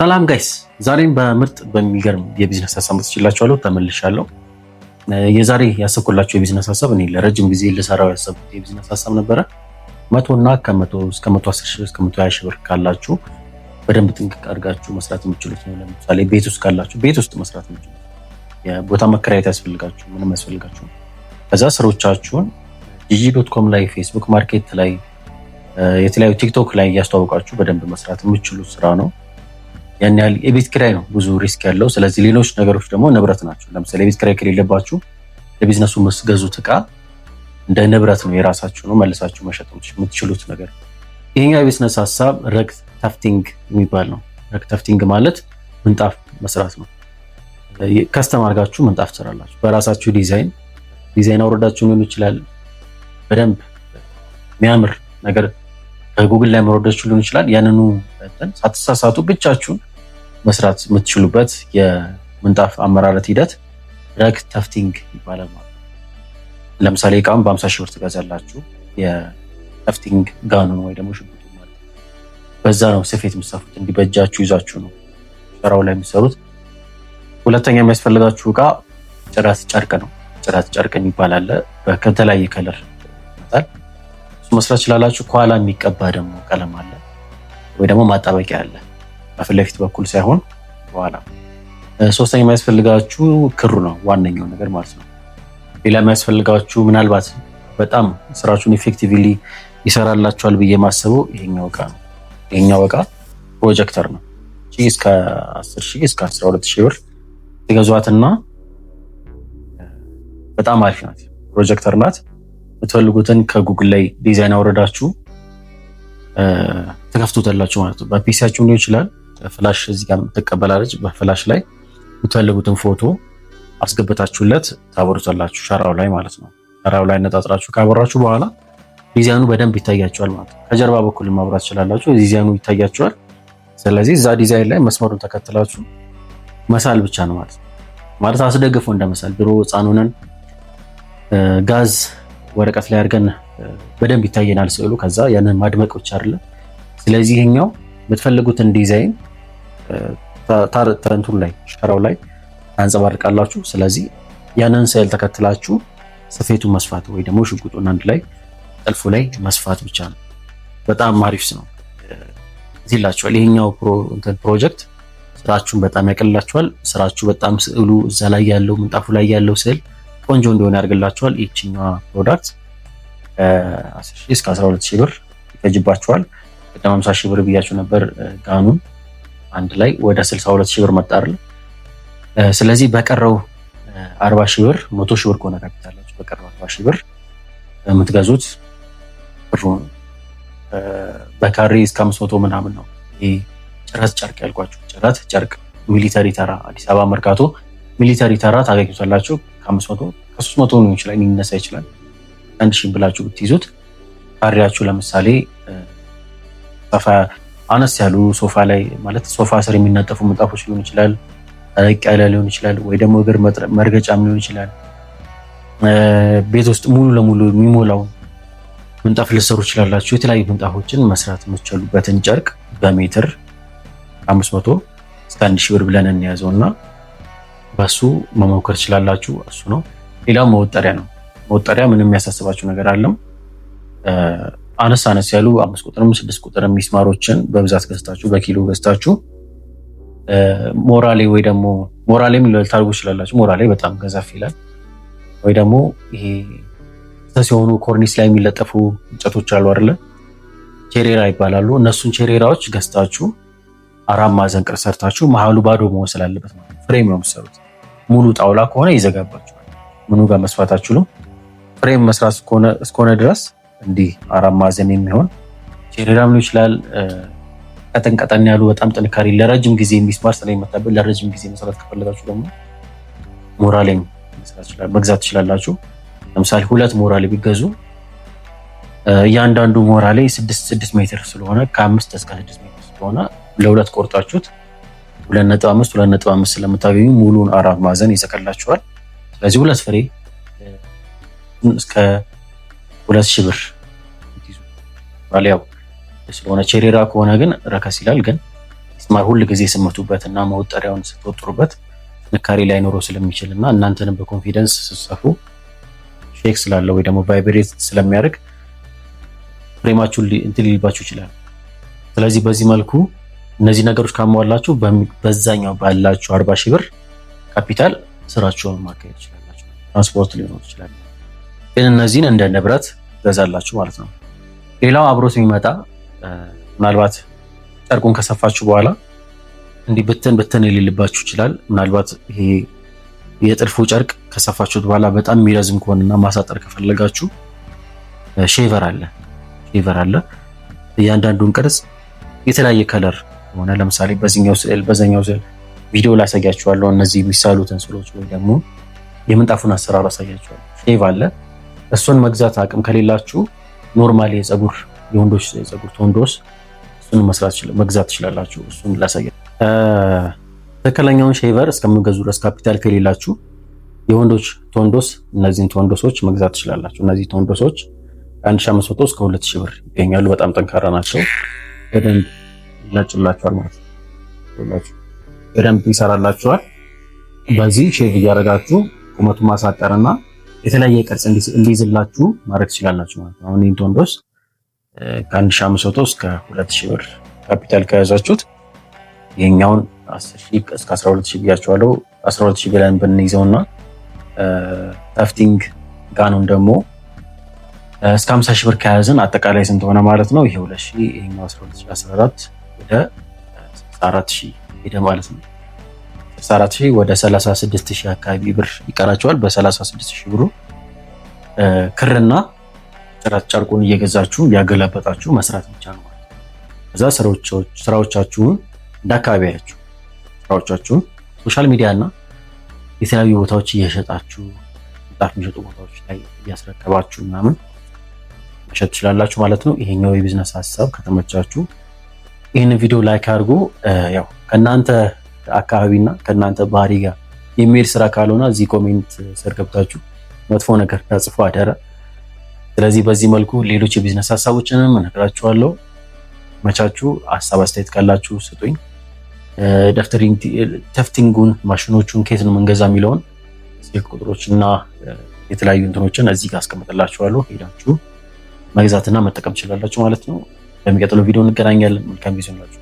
ሰላም ጋይስ፣ ዛሬም በምርጥ በሚገርም የቢዝነስ ሀሳብ መጥቼላችኋለሁ። ተመልሻለሁ። የዛሬ ያሰብኩላችሁ የቢዝነስ ሀሳብ እኔ ለረጅም ጊዜ ልሰራው ያሰብኩት የቢዝነስ ሀሳብ ነበረ። 100 እና ከ100 እስከ 110 ሺህ እስከ 120 ሺህ ብር ካላችሁ በደንብ ጥንቅቅ አድርጋችሁ መስራት የምትችሉት ነው። ለምሳሌ ቤት ውስጥ ካላችሁ ቤት ውስጥ መስራት የምትችሉት፣ የቦታ መከራየት ያስፈልጋችሁ ምንም ያስፈልጋችሁ፣ ከዛ ስሮቻችሁን ጂጂ.com ላይ፣ ፌስቡክ ማርኬት ላይ፣ የተለያዩ ቲክቶክ ላይ እያስተዋወቃችሁ በደንብ መስራት የምትችሉት ስራ ነው። ያን ያህል የቤት ኪራይ ነው ብዙ ሪስክ ያለው። ስለዚህ ሌሎች ነገሮች ደግሞ ንብረት ናቸው። ለምሳሌ የቤት ኪራይ ከሌለባችሁ ለቢዝነሱ መስገዙት እቃ እንደ ንብረት ነው፣ የራሳችሁ ነው፣ መልሳችሁ መሸጥ የምትችሉት ነገር። ይሄኛው የቢዝነስ ሀሳብ ረግ ታፍቲንግ የሚባል ነው። ረግ ታፍቲንግ ማለት ምንጣፍ መስራት ነው። ከስተም አድርጋችሁ ምንጣፍ ትሰራላችሁ በራሳችሁ ዲዛይን አውረዳችሁ ሊሆን ይችላል። በደንብ የሚያምር ነገር ከጉግል ላይ መውረዳችሁ ሊሆን ይችላል። ያንኑ ሳትሳሳቱ ብቻችሁን መስራት የምትችሉበት የምንጣፍ አመራረት ሂደት ረግ ታፍቲንግ ይባላል ማለት ነው። ለምሳሌ እቃውን በ50 ሺህ ብር ትገዛላችሁ። የታፍቲንግ ጋኑን ወይ ደግሞ ሽጉጡ ማለት ነው። በዛ ነው ስፌት የምትሰፉት። እንዲህ በእጃችሁ ይዛችሁ ነው ሸራው ላይ የምትሰሩት። ሁለተኛ የሚያስፈልጋችሁ እቃ ጭረት ጨርቅ ነው። ጭረት ጨርቅ የሚባል አለ ከተለያየ ከለር ይመጣል። እሱ መስራት ይችላላችሁ። ከኋላ የሚቀባ ደግሞ ቀለም አለ ወይ ደግሞ ማጣበቂያ አለ፣ በፊት ለፊት በኩል ሳይሆን በኋላ። ሶስተኛ የሚያስፈልጋችሁ ክሩ ነው፣ ዋነኛው ነገር ማለት ነው። ሌላ የሚያስፈልጋችሁ ምናልባት በጣም ስራችሁን ኢፌክቲቭሊ ይሰራላችኋል ብዬ የማስበው ይሄኛው እቃ ነው። ይሄኛው እቃ ፕሮጀክተር ነው። እስከ 10 ሺህ እስከ 12 ሺህ ብር ትገዟትና በጣም አሪፍ ናት። ፕሮጀክተር ናት። የምትፈልጉትን ከጉግል ላይ ዲዛይን አውረዳችሁ ትከፍቱታላችሁ ማለት ነው። በፒሲያችሁ ሊሆን ይችላል። ፍላሽ እዚህ ጋር ትቀበላለች። በፍላሽ ላይ የምትፈልጉትን ፎቶ አስገብታችሁለት ታበሩታላችሁ ሸራው ላይ ማለት ነው። ሸራው ላይ አነጣጥራችሁ ካበራችሁ በኋላ ዲዛይኑ በደንብ ይታያችኋል ማለት ነው። ከጀርባ በኩል ማብራት ትችላላችሁ። ዲዛይኑ ይታያችኋል። ስለዚህ እዛ ዲዛይን ላይ መስመሩን ተከትላችሁ መሳል ብቻ ነው ማለት አስደግፎ እንደመሳል። ድሮ ሕፃን ሆነን ጋዝ ወረቀት ላይ አድርገን በደንብ ይታየናል ስዕሉ። ከዛ ያንን ማድመቅ ብቻ አይደለም። ስለዚህ ይሄኛው የምትፈልጉትን ዲዛይን ታረንቱ ላይ ሸራው ላይ አንጸባርቃላችሁ። ስለዚህ ያንን ስዕል ተከትላችሁ ስፌቱን መስፋት ወይ ደግሞ ሽጉጡን አንድ ላይ ጥልፉ ላይ መስፋት ብቻ ነው። በጣም አሪፍ ነው ይላችኋል። ይሄኛው ፕሮጀክት ስራችሁን በጣም ያቀልላችኋል። ስራችሁ በጣም ስዕሉ እዛ ላይ ያለው ምንጣፉ ላይ ያለው ስዕል ቆንጆ እንዲሆን ያደርግላችኋል። ይህችኛዋ ፕሮዳክት 10 ሺህ እስከ 12 ሺህ ብር ይፈጅባችኋል። ቅድም 50 ሺህ ብር ብያችሁ ነበር። ጋኑን አንድ ላይ ወደ 62 ሺህ ብር መጣርል። ስለዚህ በቀረው 40 ሺህ ብር 100 ሺህ ብር ከሆነ ካፒታላችሁ በቀረው 40 ሺህ ብር የምትገዙት ብሩን በካሬ እስከ 500 ምናምን ነው። ይሄ ጭረት ጨርቅ ያልኳችሁ ጭረት ጨርቅ ሚሊተሪ ተራ አዲስ አበባ መርካቶ ሚሊተሪ ተራ ታገኙታላችሁ። ከ500 ከ300 ሊሆን ይችላል፣ ሊነሳ ይችላል። 1000 ብላችሁ ብትይዙት ካሬያችሁ ለምሳሌ ሰፋ አነስ ያሉ ሶፋ ላይ ማለት ሶፋ ስር የሚነጠፉ ምንጣፎች ሊሆን ይችላል፣ ረቅ ያለ ሊሆን ይችላል፣ ወይ ደግሞ እግር መርገጫም ሊሆን ይችላል። ቤት ውስጥ ሙሉ ለሙሉ የሚሞላው ምንጣፍ ልትሰሩ ይችላላችሁ። የተለያዩ ምንጣፎችን መስራት የምትችሉበትን ጨርቅ በሜትር 500 እስከ 1000 ብር ብለን እንያዘውና በሱ መሞከር ትችላላችሁ። እሱ ነው። ሌላው መወጠሪያ ነው። መወጠሪያ ምንም የሚያሳስባችሁ ነገር አለም። አነስ ያሉ 5 ቁጥርም 6 ቁጥርም ሚስማሮችን በብዛት ገዝታችሁ በኪሎ ገዝታችሁ ሞራሌ ወይ ደግሞ ሞራሌም ልታርጉ ይችላላችሁ። ሞራሌ በጣም ገዘፍ ይላል። ወይ ደግሞ ይሄ ሲሆኑ ኮርኒስ ላይ የሚለጠፉ እንጨቶች አሉ አይደለ? ቼሬራ ይባላሉ። እነሱን ቼሬራዎች ገዝታችሁ 4 ማዕዘን ቅርጽ ሰርታችሁ መሀሉ ባዶ መሆን ስላለበት ማለት ነው። ፍሬም ነው የምትሰሩት። ሙሉ ጣውላ ከሆነ ይዘጋባችኋል። ምኑ ጋር መስፋት አትችሉም። ፍሬም መስራት እስከሆነ ድረስ እንዲህ 4 ማዕዘን የሚሆን ቼሬራም ሊሆን ይችላል። ቀጠን ያሉ በጣም ጥንካሬ ለረጅም ጊዜ የሚስማር ስለሚመታበት ለረጅም ጊዜ መስራት ከፈለጋችሁ ደግሞ ሞራሌም መግዛት ትችላላችሁ። ለምሳሌ 2 ሞራሌ ቢገዙ እያንዳንዱ ሞራሌ 6 ሜትር ስለሆነ ከ5 እስከ 6 ሜትር ስለሆነ ለሁለት ቆርጣችሁት 2.5 ስለምታገኙ ሙሉን 4 ማዕዘን ይዘቀላችኋል። ስለዚህ 2 ፍሬ እስከ 2000 ብር ይዙ ባሊያው ስለሆነ ቼሬራ ከሆነ ግን ረከስ ይላል። ግን ሚስማር ሁል ጊዜ ስመቱበትና መወጠሪያውን ስትወጥሩበት ጥንካሬ ላይኖረው ስለሚችልና እናንተንም በኮንፊደንስ ስትሰፉ ሼክ ስላለው ወይ ደግሞ ቫይብሬት ስለሚያደርግ ፍሬማችሁ እንትን ሊልባችሁ ይችላል። ስለዚህ በዚህ መልኩ እነዚህ ነገሮች ካሟላችሁ በዛኛው ባላችሁ 40 ሺህ ብር ካፒታል ስራችሁን ማካሄድ ትችላላችሁ። ትራንስፖርት ሊሆን ይችላል፣ ግን እነዚህን እንደ ንብረት ትገዛላችሁ ማለት ነው። ሌላው አብሮት የሚመጣ ምናልባት ጨርቁን ከሰፋችሁ በኋላ እንዲህ ብትን ሊልባችሁ ይችላል። ምናልባት ይሄ የጥልፉ ጨርቅ ከሰፋችሁት በኋላ በጣም የሚረዝም ከሆነና ማሳጠር ከፈለጋችሁ ሼቨር አለ። እያንዳንዱን ቅርጽ የተለያየ ከለር ሆነ ለምሳሌ በዚህኛው ስዕል ቪዲዮ ላሳያችኋለሁ። እነዚህ የሚሳሉትን ስዕሎች ወይ ደግሞ የምንጣፉን አሰራር አሳያችኋለሁ። ሼቭ አለ። እሱን መግዛት አቅም ከሌላችሁ ኖርማሊ የወንዶች የፀጉር ቶንዶስ እሱን መግዛት ትችላላችሁ። እሱን ላሳያችሁ። ትክክለኛውን ሼቨር እስከምገዙ ድረስ ካፒታል ከሌላችሁ የወንዶች ቶንዶስ እነዚህን ቶንዶሶች መግዛት ትችላላችሁ። እነዚህ ቶንዶሶች ከ1500 እስከ 2000 ብር ይገኛሉ። በጣም ጠንካራ ናቸው። በደንብ ይላጭላችኋል ማለት ነው። በደንብ ይሰራላችኋል። በዚህ ሼቭ እያደረጋችሁ ቁመቱ ማሳጠርና የተለያየ ቅርጽ እንዲይዝላችሁ ማድረግ ትችላላችሁ ማለት ነው። አሁን ይህን ቶንዶስ ከ1500 እስከ 2000 ብር ካፒታል ከያዛችሁት ይሄኛውን 10000 እስከ 12000 ብያችኋለሁ። 12000 ብለን ብንይዘውና ታፍቲንግ ጋኑን ደግሞ እስከ 50000 ብር ከያዝን አጠቃላይ ስንት ሆነ ማለት ነው? ይሄ 2000 ይሄኛው 12014 ወደ 64000 ሄደ ማለት ነው። 64000 ወደ 36000 አካባቢ ብር ይቀራቸዋል። በ36000 ብሩ ክርና ጨርቁን እየገዛችሁ ያገላበጣችሁ መስራት ብቻ ነው ማለት ነው። ከዛ ስራዎቻችሁን እንዳካባቢያችሁ ስራዎቻችሁን ሶሻል ሚዲያ እና የተለያዩ ቦታዎች እየሸጣችሁ ምንጣፍ የሚሸጡ ቦታዎች ላይ እያስረከባችሁ ምናምን መሸጥ ትችላላችሁ ማለት ነው። ይሄኛው የቢዝነስ ሀሳብ ከተመቻችሁ ይህንን ቪዲዮ ላይክ አድርጉ። ያው ከእናንተ አካባቢና ከእናንተ ባህሪ ጋር የሚሄድ ስራ ካልሆነ እዚህ ኮሜንት ስር ገብታችሁ መጥፎ ነገር ተጽፎ አደረ። ስለዚህ በዚህ መልኩ ሌሎች የቢዝነስ ሀሳቦችንም እነግራችኋለሁ። መቻችሁ ሀሳብ አስተያየት ካላችሁ ስጡኝ። ተፍቲንጉን ማሽኖቹን ከየት ነው መንገዛ የሚለውን ስልክ ቁጥሮችና የተለያዩ እንትኖችን እዚህ ጋር አስቀምጥላችኋለሁ። ሄዳችሁ መግዛትና መጠቀም ትችላላችሁ ማለት ነው። በሚቀጥለው ቪዲዮ እንገናኛለን። መልካም ጊዜ ይሁንላችሁ።